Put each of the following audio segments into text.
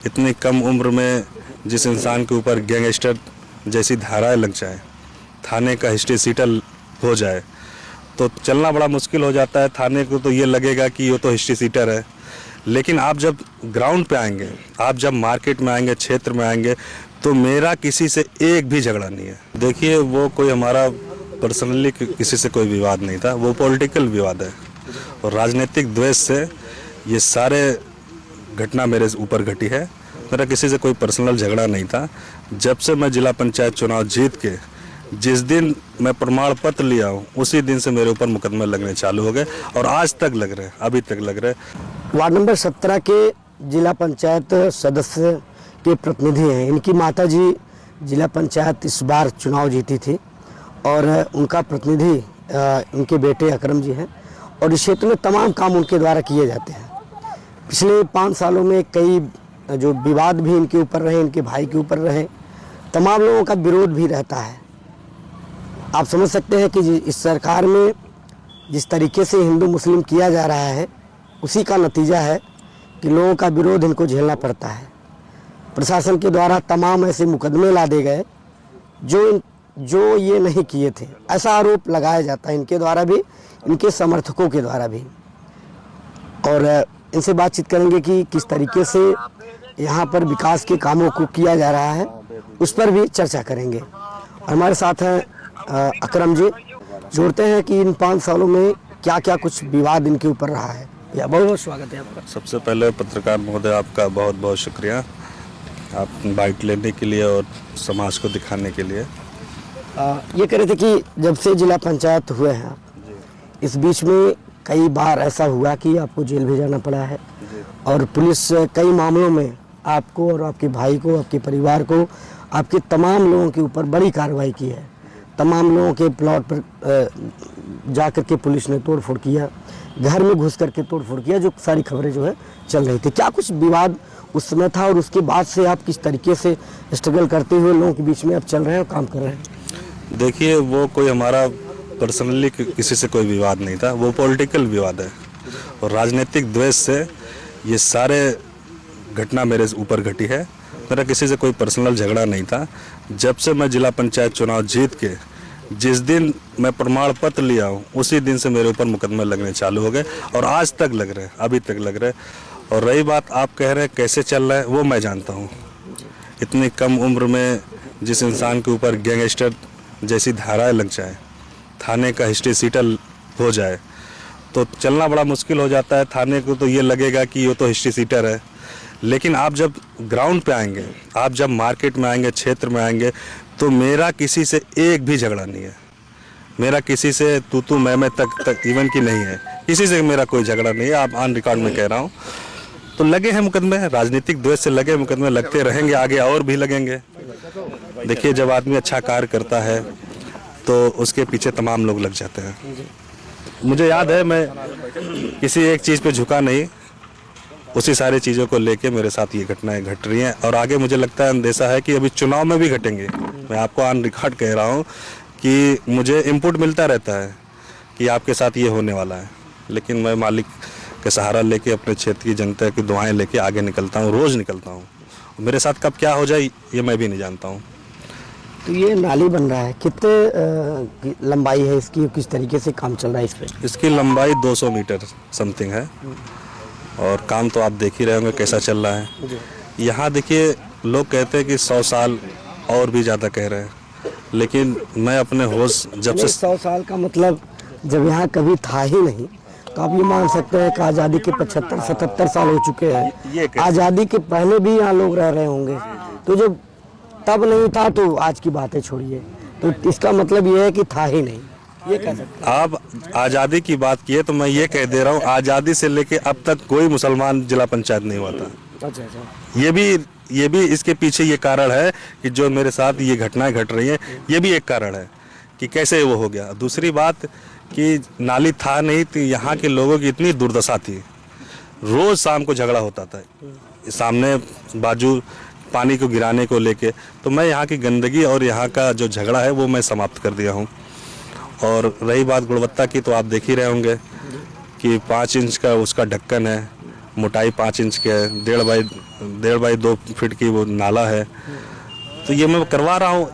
इतनी कम उम्र में जिस इंसान के ऊपर गैंगस्टर जैसी धाराएं लग जाए, थाने का हिस्ट्री सीटल हो जाए, तो चलना बड़ा मुश्किल हो जाता है। थाने को तो ये लगेगा कि ये तो हिस्ट्री सीटर है, लेकिन आप जब ग्राउंड पे आएंगे, आप जब मार्केट में आएंगे, क्षेत्र में आएंगे, तो मेरा किसी से एक भी झगड़ा नहीं है। देखिए, वो कोई हमारा पर्सनली किसी से कोई विवाद नहीं था, वो पॉलिटिकल विवाद है और राजनीतिक द्वेष से ये सारे घटना मेरे ऊपर घटी है। मेरा किसी से कोई पर्सनल झगड़ा नहीं था। जब से मैं जिला पंचायत चुनाव जीत के जिस दिन मैं प्रमाण पत्र लिया हूँ, उसी दिन से मेरे ऊपर मुकदमे लगने चालू हो गए और आज तक लग रहे हैं, अभी तक लग रहे हैं। वार्ड नंबर 17 के जिला पंचायत सदस्य के प्रतिनिधि हैं। इनकी माताजी जिला पंचायत इस बार चुनाव जीती थी और उनका प्रतिनिधि इनके बेटे अकरम जी हैं और इस क्षेत्र में तमाम काम उनके द्वारा किए जाते हैं। पिछले 5 सालों में कई जो विवाद भी इनके ऊपर रहे, इनके भाई के ऊपर रहे, तमाम लोगों का विरोध भी रहता है। आप समझ सकते हैं कि इस सरकार में जिस तरीके से हिंदू मुस्लिम किया जा रहा है, उसी का नतीजा है कि लोगों का विरोध इनको झेलना पड़ता है। प्रशासन के द्वारा तमाम ऐसे मुकदमे ला दे गए जो ये नहीं किए थे, ऐसा आरोप लगाया जाता है इनके द्वारा भी, इनके समर्थकों के द्वारा भी। और इनसे बातचीत करेंगे कि किस तरीके से यहाँ पर विकास के कामों को किया जा रहा है, उस पर भी चर्चा करेंगे। और हमारे साथ हैं अकरम जी। जोड़ते हैं कि इन 5 सालों में क्या क्या कुछ विवाद इनके ऊपर रहा है। या बहुत बहुत स्वागत है आपका। सबसे पहले पत्रकार महोदय, आपका बहुत बहुत शुक्रिया, आप बाइट लेने के लिए और समाज को दिखाने के लिए। ये कह रहे थे कि जब से जिला पंचायत हुए हैं, इस बीच में कई बार ऐसा हुआ कि आपको जेल भेजाना पड़ा है और पुलिस कई मामलों में आपको और आपके भाई को, आपके परिवार को, आपके तमाम लोगों के ऊपर बड़ी कार्रवाई की है। तमाम लोगों के प्लॉट पर जाकर के पुलिस ने तोड़फोड़ किया, घर में घुस करके तोड़फोड़ किया, जो सारी खबरें जो है चल रही थी। क्या कुछ विवाद उस समय था और उसके बाद से आप किस तरीके से स्ट्रगल करते हुए लोगों के बीच में आप चल रहे हैं और काम कर रहे हैं? देखिए, वो कोई हमारा पर्सनली किसी से कोई विवाद नहीं था, वो पॉलिटिकल विवाद है और राजनीतिक द्वेष से ये सारे घटना मेरे ऊपर घटी है। मेरा किसी से कोई पर्सनल झगड़ा नहीं था। जब से मैं जिला पंचायत चुनाव जीत के जिस दिन मैं प्रमाण पत्र लिया हूँ, उसी दिन से मेरे ऊपर मुकदमे लगने चालू हो गए और आज तक लग रहे हैं, अभी तक लग रहे हैं। और रही बात आप कह रहे हैं कैसे चल रहा है, वो मैं जानता हूँ। इतनी कम उम्र में जिस इंसान के ऊपर गैंगस्टर जैसी धाराएं लग जाए, थाने का हिस्ट्री सीटल हो जाए, तो चलना बड़ा मुश्किल हो जाता है। थाने को तो ये लगेगा कि ये तो हिस्ट्री सीटर है, लेकिन आप जब ग्राउंड पे आएंगे, आप जब मार्केट में आएंगे, क्षेत्र में आएंगे, तो मेरा किसी से एक भी झगड़ा नहीं है। मेरा किसी से तू मैं तक इवन की नहीं है, किसी से मेरा कोई झगड़ा नहीं है। आप ऑन रिकॉर्ड में कह रहा हूँ। तो लगे हैं मुकदमे, राजनीतिक द्वेष से लगे मुकदमे, लगते रहेंगे, आगे और भी लगेंगे। देखिए, जब आदमी अच्छा कार्य करता है तो उसके पीछे तमाम लोग लग जाते हैं। मुझे याद है, मैं किसी एक चीज़ पे झुका नहीं, उसी सारी चीज़ों को लेके मेरे साथ ये घटनाएं घट रही हैं और आगे मुझे लगता है अंदेशा है कि अभी चुनाव में भी घटेंगे। मैं आपको ऑन रिकॉर्ड कह रहा हूँ कि मुझे इनपुट मिलता रहता है कि आपके साथ ये होने वाला है, लेकिन मैं मालिक के सहारा लेके, अपने क्षेत्र की जनता की दुआएं लेके आगे निकलता हूँ, रोज़ निकलता हूँ। मेरे साथ कब क्या हो जाए ये मैं भी नहीं जानता हूँ। तो ये नाली बन रहा है, कितने लंबाई है इसकी, किस तरीके से काम चल रहा है इस पर? इसकी लंबाई 200 मीटर समथिंग है और काम तो आप देख ही रहे होंगे कैसा चल रहा है। यहाँ देखिए, लोग कहते हैं कि 100 साल और भी ज़्यादा कह रहे हैं, लेकिन मैं अपने होश जब से 100 साल का मतलब जब यहाँ कभी था ही नहीं, तो आप ये मान सकते हैं कि आज़ादी के 75-77 साल हो चुके हैं। आज़ादी के पहले भी यहाँ लोग रह रहे होंगे, तो जब तब नहीं था तो आज की बातें छोड़िए, तो इसका मतलब ये है कि था ही नहीं, ये कह सकते हैं। आप आज़ादी की बात की है तो मैं ये कह दे रहा हूँ, आज़ादी से लेके अब तक कोई मुसलमान जिला पंचायत नहीं हुआ था। अच्छा। ये भी इसके पीछे ये कारण है कि जो मेरे साथ ये घटनाएं घट रही हैं, ये भी एक कारण है कि कैसे वो हो गया। दूसरी बात कि नाली था नहीं तो यहाँ के लोगों की इतनी दुर्दशा थी, रोज़ शाम को झगड़ा होता था सामने बाजू पानी को गिराने को लेके। तो मैं यहाँ की गंदगी और यहाँ का जो झगड़ा है वो मैं समाप्त कर दिया हूँ। और रही बात गुणवत्ता की, तो आप देख ही रहे होंगे कि 5 इंच का उसका ढक्कन है, मोटाई 5 इंच के है, 1.5 बाई 2 फीट की वो नाला है। तो ये मैं करवा रहा हूँ।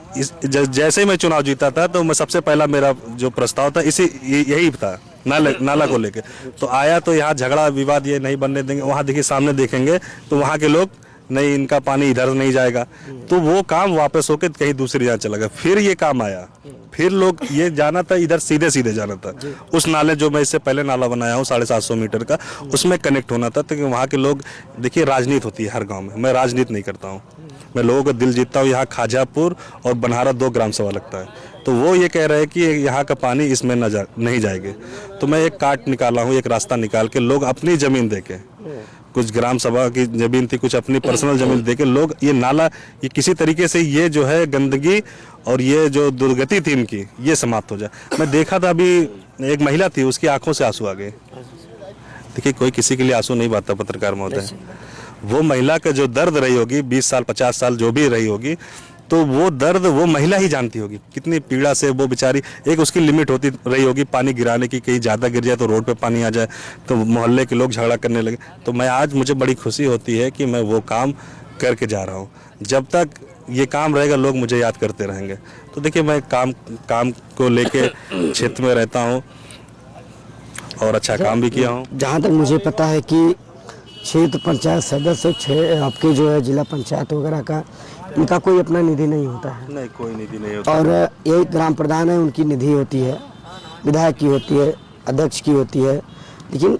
जैसे ही मैं चुनाव जीता था तो मैं सबसे पहला मेरा जो प्रस्ताव था यही था, नाला को लेके। तो आया तो यहाँ झगड़ा विवाद ये नहीं बनने देंगे, वहाँ देखिए सामने देखेंगे तो वहाँ के लोग नहीं, इनका पानी इधर नहीं जाएगा, तो वो काम वापस होकर कहीं दूसरी जगह चला गया। फिर ये काम आया, फिर लोग ये जाना था इधर सीधे सीधे जाना था उस नाले, जो मैं इससे पहले नाला बनाया हूँ 750 मीटर का, उसमें कनेक्ट होना था। तो वहाँ के लोग, देखिए राजनीति होती है हर गांव में, मैं राजनीति नहीं करता हूँ, मैं लोगों का दिल जीतता हूँ। यहाँ खाजापुर और बनहारा 2 ग्राम सभा लगता है, तो वो ये कह रहे हैं कि यहाँ का पानी इसमें नहीं जाएंगे। तो मैं एक काट निकाला हूँ, एक रास्ता निकाल के लोग अपनी ज़मीन दे के, कुछ ग्राम सभा की ज़मीन थी, कुछ अपनी पर्सनल ज़मीन दे के लोग ये नाला, ये किसी तरीके से ये जो है गंदगी और ये जो दुर्गति थी इनकी, ये समाप्त हो जाए। मैं देखा था अभी एक महिला थी, उसकी आंखों से आंसू आ गए। देखिए कोई किसी के लिए आंसू नहीं बहाता पत्रकार महोदय, वो महिला का जो दर्द रही होगी 20 साल 50 साल जो भी रही होगी, तो वो दर्द वो महिला ही जानती होगी, कितनी पीड़ा से वो बेचारी, एक उसकी लिमिट होती रही होगी पानी गिराने की, कहीं ज़्यादा गिर जाए तो रोड पे पानी आ जाए तो मोहल्ले के लोग झगड़ा करने लगे। तो मैं आज, मुझे बड़ी खुशी होती है कि मैं वो काम करके जा रहा हूँ। जब तक ये काम रहेगा लोग मुझे याद करते रहेंगे। तो देखिए मैं काम को लेके क्षेत्र में रहता हूँ और अच्छा काम भी किया हूँ। जहाँ तक मुझे पता है कि क्षेत्र पंचायत सदस्य आपके जो है जिला पंचायत वगैरह का, इनका कोई अपना निधि नहीं होता है। नहीं, कोई निधि नहीं होता। और एक ग्राम प्रधान है, उनकी निधि होती है, विधायक की होती है, अध्यक्ष की होती है, लेकिन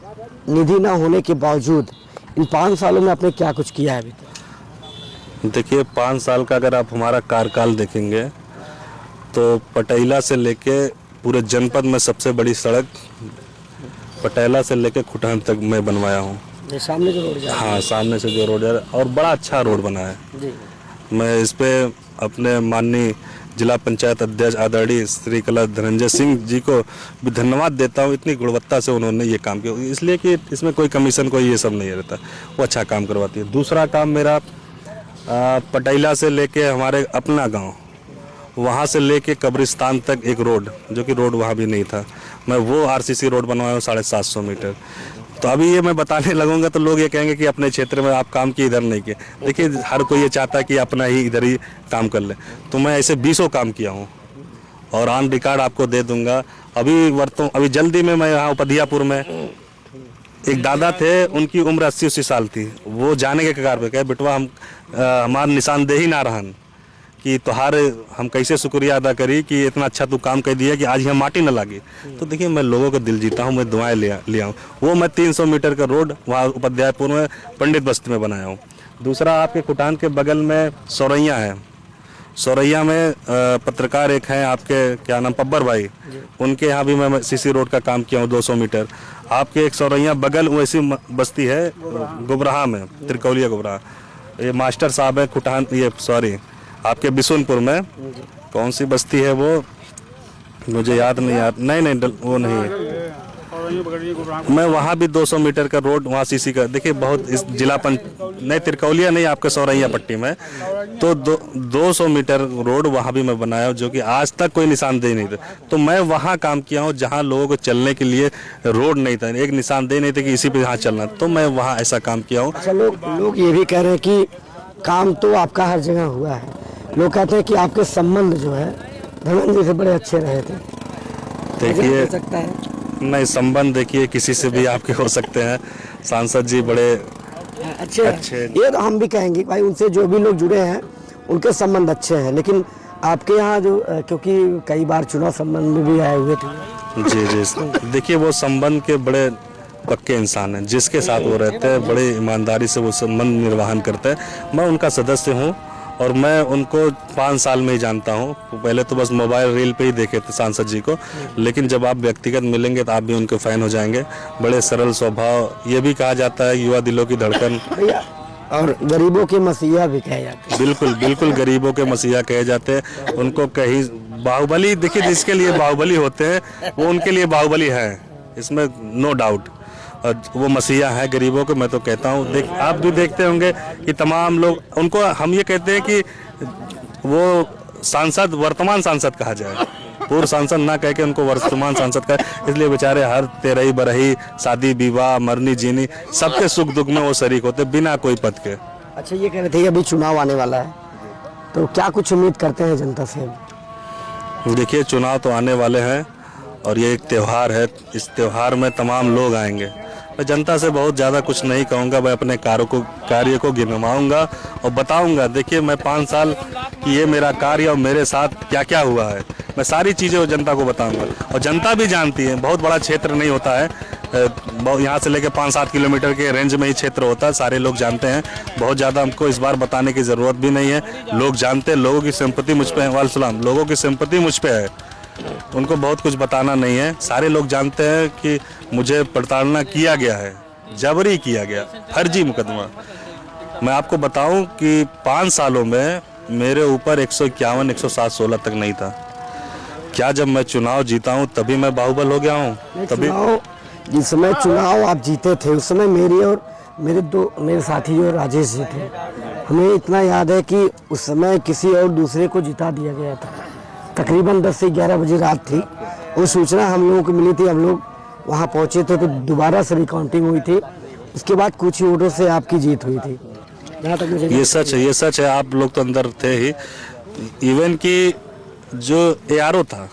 निधि ना होने के बावजूद इन 5 सालों में आपने क्या कुछ किया है अभी तक? देखिए 5 साल का अगर आप हमारा कार्यकाल देखेंगे तो पटेला से लेके पूरे जनपद में सबसे बड़ी सड़क पटेला से लेके खुटहन तक मैं बनवाया हूँ। सामने जो रोड जा रहा है। हाँ, सामने से जो रोड जा रहा है, और बड़ा अच्छा रोड बना है जी। मैं इस पे अपने माननीय जिला पंचायत अध्यक्ष आदरणीय श्री कला धनंजय सिंह जी को भी धन्यवाद देता हूँ। इतनी गुणवत्ता से उन्होंने ये काम किया, इसलिए कि इसमें कोई कमीशन कोई ये सब नहीं रहता, वो अच्छा काम करवाती है। दूसरा काम मेरा पटेला से लेके हमारे अपना गांव, वहाँ से लेके कब्रिस्तान तक एक रोड, जो कि रोड वहाँ भी नहीं था, मैं वो आरसीसी रोड बनवाया हूँ 750 मीटर। तो अभी ये मैं बताने लगूंगा तो लोग ये कहेंगे कि अपने क्षेत्र में आप काम किए, इधर नहीं किए। देखिए हर कोई ये चाहता है कि अपना ही इधर ही काम कर ले, तो मैं ऐसे 20 काम किया हूँ और ऑन रिकॉर्ड आपको दे दूंगा। अभी जल्दी में मैं यहाँ उपधियापुर में एक दादा थे, उनकी उम्र 80-80 साल थी, वो जाने के कगार पे कहे बेटवा हम हमारा निशानदेही ना रहन कि तोहार हम कैसे शुक्रिया अदा करी कि इतना अच्छा तू काम कर दिया कि आज हम माटी न लागी। तो देखिए मैं लोगों का दिल जीता हूँ, मैं दुआएं लिया हूँ। वो मैं 300 मीटर का रोड वहाँ उपाध्यायपुर में पंडित बस्ती में बनाया हूँ। दूसरा आपके खुटान के बगल में सौरैया है, सौरैया में पत्रकार एक हैं आपके, क्या नाम, पब्बर भाई, उनके यहाँ भी मैं सीसी रोड का काम किया हूँ 200 मीटर। आपके एक सौरैया बगल वैसी बस्ती है गुबराहा में, त्रिकौलिया गुबराहा, ये मास्टर साहब है खुटान, ये सॉरी आपके बिशुनपुर में, कौन सी बस्ती है वो मुझे याद नहीं याद, नहीं वो नहीं है। मैं वहाँ भी 200 मीटर का रोड वहाँ सीसी का, देखिए बहुत इस जिला नहीं त्रिकौलिया नहीं, आपके सौरैया पट्टी में, तो 200 मीटर रोड वहाँ भी मैं बनाया हूँ, जो कि आज तक कोई निशानदेही नहीं था। तो मैं वहाँ काम किया हूँ जहाँ लोगों को चलने के लिए रोड नहीं था, एक निशानदेही नहीं था कि इसी पे यहाँ चलना, तो मैं वहाँ ऐसा काम किया हूँ। अच्छा, लोग ये भी कह रहे हैं कि काम तो आपका हर जगह हुआ है, लोग कहते हैं कि आपके संबंध जो है धनंजय से बड़े अच्छे रहे थे। देखिए सकता है नहीं, संबंध देखिए किसी से भी आपके हो सकते हैं, सांसद जी बड़े अच्छे ये तो हम भी कहेंगे भाई, उनसे जो भी लोग जुड़े हैं उनके संबंध अच्छे हैं, लेकिन आपके यहाँ जो, क्योंकि कई बार चुनाव संबंध में भी आए हुए थे। जी देखिए वो संबंध के बड़े पक्के इंसान हैं, जिसके साथ वो रहते हैं बड़े ईमानदारी से वो संबंध निर्वहन करते हैं। मैं उनका सदस्य हूँ और मैं उनको 5 साल में ही जानता हूँ। पहले तो बस मोबाइल रील पे ही देखे थे सांसद जी को, लेकिन जब आप व्यक्तिगत मिलेंगे तो आप भी उनके फैन हो जाएंगे। बड़े सरल स्वभाव, ये भी कहा जाता है युवा दिलों की धड़कन, और गरीबों के मसीहा भी कहे जाते हैं। बिल्कुल गरीबों के मसीहा कहे जाते हैं। उनको कहीं बाहुबली, देखिए जिसके लिए बाहुबली होते हैं वो उनके लिए बाहुबली है, इसमें नो डाउट, और वो मसीहा है गरीबों को। मैं तो कहता हूँ आप भी देखते होंगे कि तमाम लोग उनको, हम ये कहते हैं कि वो सांसद, वर्तमान सांसद कहा जाए, पूर्व सांसद ना कह के उनको वर्तमान सांसद का, इसलिए बेचारे हर तेरही बरही शादी विवाह मरनी जीनी सबके सुख दुख में वो शरीक होते बिना कोई पद के। अच्छा, ये कह रहे थे कि अभी चुनाव आने वाला है, तो क्या कुछ उम्मीद करते हैं जनता से? देखिए, चुनाव तो आने वाले हैं और ये एक त्यौहार है, इस त्यौहार में तमाम लोग आएंगे। मैं जनता से बहुत ज़्यादा कुछ नहीं कहूँगा, मैं अपने कार्य को गिनवाऊँगा और बताऊँगा। देखिए, मैं 5 साल की ये मेरा कार्य और मेरे साथ क्या क्या हुआ है, मैं सारी चीज़ें वो जनता को बताऊँगा। और जनता भी जानती है, बहुत बड़ा क्षेत्र नहीं होता है, यहाँ से लेकर 5-7 किलोमीटर के रेंज में ही क्षेत्र होता है, सारे लोग जानते हैं। बहुत ज़्यादा हमको इस बार बताने की ज़रूरत भी नहीं है, लोग जानते हैं, लोगों की सिंपैथी मुझ पे है। वालेकुम, लोगों की सिंपैथी मुझ पे है, उनको बहुत कुछ बताना नहीं है। सारे लोग जानते हैं कि मुझे प्रताड़ना किया गया है, जबरी किया गया, फर्जी मुकदमा। मैं आपको बताऊं कि 5 सालों में मेरे ऊपर 151, 107, 16 तक नहीं था। क्या जब मैं चुनाव जीता हूं तभी मैं बाहुबल हो गया हूं? तभी जिस समय चुनाव आप जीते थे उस समय मेरी और मेरे साथी जो राजेश जी थे, हमें इतना याद है कि उस समय किसी और दूसरे को जिता दिया गया था। तकरीबन 10 से 11 बजे रात थी, वो सूचना हम लोगों को मिली थी, हम लोग वहाँ पहुँचे थे तो दोबारा से रिकाउंटिंग हुई थी। उसके बाद कुछ ही वोटों से आपकी जीत हुई थी, जहाँ तक मुझे ये सच है। आप लोग तो अंदर थे ही। इवन कि जो ARO था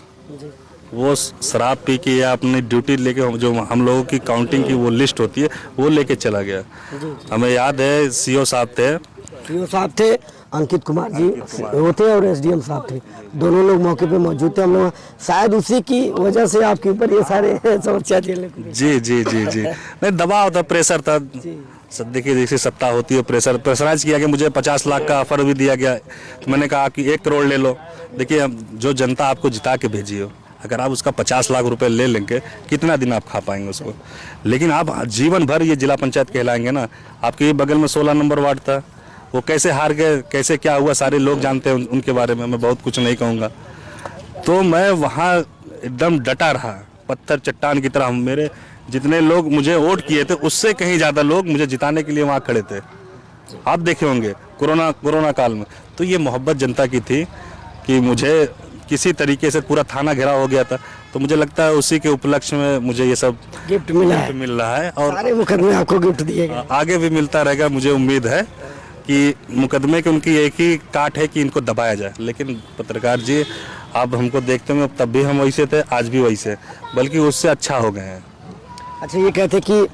वो शराब पी के या अपनी ड्यूटी लेके, जो हम लोगों की काउंटिंग की वो लिस्ट होती है वो लेके चला गया। हमें याद है CO साहब थे, अंकित कुमार जी वो थे और SDM साहब थे, दोनों लोग मौके पे मौजूद थे। हम लोग शायद उसी की वजह से आपके ऊपर ये सारे समस्या झेलने को। जी नहीं, दबाव था, प्रेशर था। देखिए, जैसे सत्ता होती है, प्रेशराइज किया गया। मुझे 50 लाख का ऑफर भी दिया गया, तो मैंने कहा कि 1 करोड़ ले लो। देखिए, जो जनता आपको जिता के भेजी हो, अगर आप उसका 50 लाख रुपए ले लेंगे, कितना दिन आप खा पाएंगे उसको? लेकिन आप जीवन भर ये जिला पंचायत कहलाएंगे ना। आपके बगल में 16 नंबर वार्ड था, वो कैसे हार गए, कैसे क्या हुआ, सारे लोग जानते हैं उनके बारे में, मैं बहुत कुछ नहीं कहूँगा। तो मैं वहाँ एकदम डटा रहा, पत्थर चट्टान की तरह। मेरे जितने लोग मुझे वोट किए थे उससे कहीं ज़्यादा लोग मुझे जिताने के लिए वहाँ खड़े थे। आप देखे होंगे कोरोना काल में, तो ये मोहब्बत जनता की थी कि मुझे किसी तरीके से पूरा थाना घेरा हो गया था। तो मुझे लगता है उसी के उपलक्ष्य में मुझे ये सब गिफ्ट मिल रहा है और सारे मुकदमे आपको गिफ्ट दिए गए, आगे भी मिलता रहेगा। मुझे उम्मीद है कि मुकदमे की उनकी एक ही काट है कि इनको दबाया जाए। लेकिन पत्रकार जी, आप हमको देखते होंगे, तब भी हम वैसे थे, आज भी वैसे, बल्कि उससे अच्छा हो गए हैं। अच्छा, ये कहते कि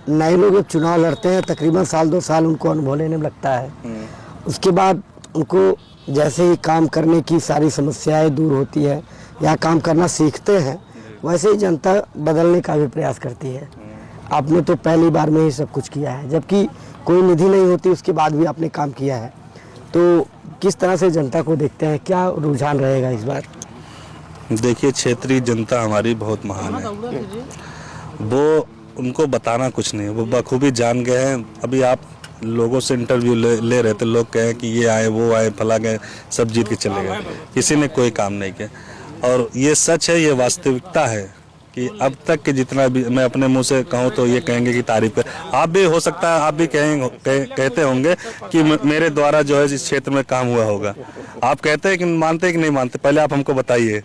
नए लोग जब चुनाव लड़ते हैं तकरीबन 1-2 साल उनको अनुभव लेने में लगता है, उसके बाद उनको जैसे ही काम करने की सारी समस्याएं दूर होती है या काम करना सीखते हैं, वैसे ही जनता बदलने का भी प्रयास करती है। आपने तो पहली बार में ही सब कुछ किया है, जबकि कोई निधि नहीं होती, उसके बाद भी आपने काम किया है। तो किस तरह से जनता को देखते हैं, क्या रुझान रहेगा इस बार? देखिए, क्षेत्रीय जनता हमारी बहुत महान है, वो उनको बताना कुछ नहीं, वो बखूबी जान गए हैं। अभी आप लोगों से इंटरव्यू ले रहे थे, लोग कहें कि ये आए वो आए फला गए, सब जीत के चले गए, किसी ने कोई काम नहीं किया। और ये सच है, ये वास्तविकता है कि अब तक के जितना भी मैं अपने मुंह से कहूँ तो ये कहेंगे कि तारीफ है। आप भी हो सकता है, आप भी कहते होंगे कि मेरे द्वारा जो है इस क्षेत्र में काम हुआ होगा। आप कहते हैं कि मानते कि नहीं मानते, पहले आप हमको बताइए।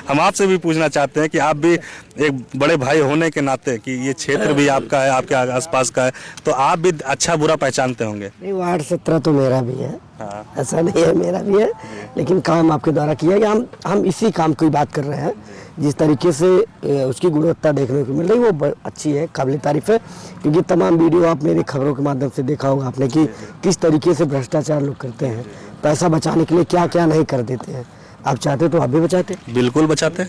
हम आपसे भी पूछना चाहते हैं कि आप भी एक बड़े भाई होने के नाते कि ये क्षेत्र भी आपका है, आपके आसपास का है, तो आप भी अच्छा बुरा पहचानते होंगे। नहीं, वार्ड 17 तो मेरा भी है। हाँ। ऐसा नहीं है, मेरा भी है, लेकिन काम आपके द्वारा किया गया। हम इसी काम की बात कर रहे हैं। जिस तरीके से उसकी गुणवत्ता देखने को मिल रही है वो अच्छी है, काबिल तारीफ है। क्योंकि तमाम वीडियो आप मेरे खबरों के माध्यम से देखा होगा आपने कि किस तरीके से भ्रष्टाचार लोग करते हैं, पैसा बचाने के लिए क्या क्या नहीं कर देते हैं। आप चाहते तो आप भी बचाते? बिल्कुल बचाते।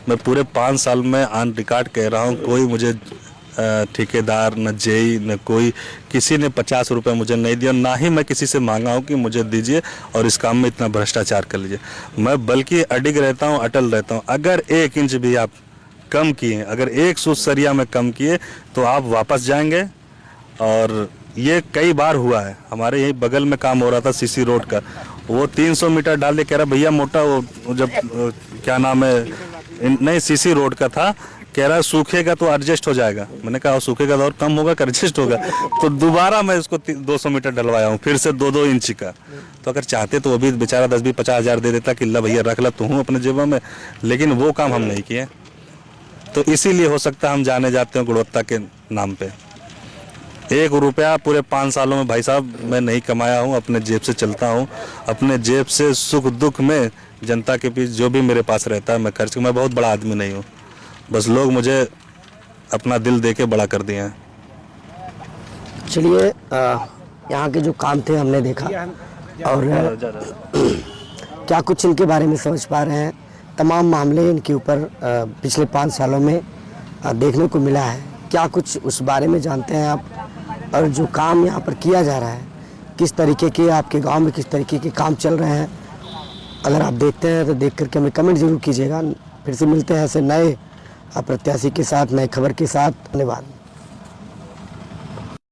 मैं पूरे 5 साल में ऑन रिकॉर्ड कह रहा हूँ, कोई मुझे ठेकेदार न जेई न कोई किसी ने 50 रुपये मुझे नहीं दिया, ना ही मैं किसी से मांगा हूँ कि मुझे दीजिए और इस काम में इतना भ्रष्टाचार कर लीजिए। मैं बल्कि अडिग रहता हूँ, अटल रहता हूँ। अगर 1 इंच भी आप कम किए, अगर 1 सूत सरिया में कम किए तो आप वापस जाएंगे। और ये कई बार हुआ है। हमारे यही बगल में काम हो रहा था CC रोड का, वो 300 मीटर डाल के कह रहा भैया मोटा वो जब क्या नाम है, नहीं CC रोड का था, कह रहा है सूखेगा तो एडजस्ट हो जाएगा। मैंने कहा सूखेगा तो और कम होगा कि एडजस्ट होगा। तो दोबारा मैं उसको 200 मीटर डलवाया हूँ, फिर से 2-2 इंच का। तो अगर चाहते तो वो भी बेचारा 10-20-50 हज़ार दे देता कि ला भैया रख ला तू हूँ अपने जेबों में, लेकिन वो काम हम नहीं किए। तो इसीलिए हो सकता है हम जाने जाते हैं गुणवत्ता के नाम पे। 1 रुपया पूरे 5 सालों में भाई साहब मैं नहीं कमाया हूँ, अपने जेब से चलता हूँ, अपने जेब से सुख दुख में जनता के बीच जो भी मेरे पास रहता है मैं खर्च। मैं बहुत बड़ा आदमी नहीं हूँ, बस लोग मुझे अपना दिल दे के बड़ा कर दिए हैं। चलिए यहाँ के जो काम थे हमने देखा, और क्या कुछ इनके बारे में समझ पा रहे हैं। तमाम मामले इनके ऊपर पिछले 5 सालों में देखने को मिला है। क्या कुछ उस बारे में जानते हैं आप, और जो काम यहाँ पर किया जा रहा है किस तरीके के, आपके गांव में किस तरीके के काम चल रहे हैं, अगर आप देखते हैं तो देख करके हमें कमेंट जरूर कीजिएगा। फिर से मिलते हैं ऐसे नए प्रत्याशी के साथ, नए खबर के साथ। धन्यवाद।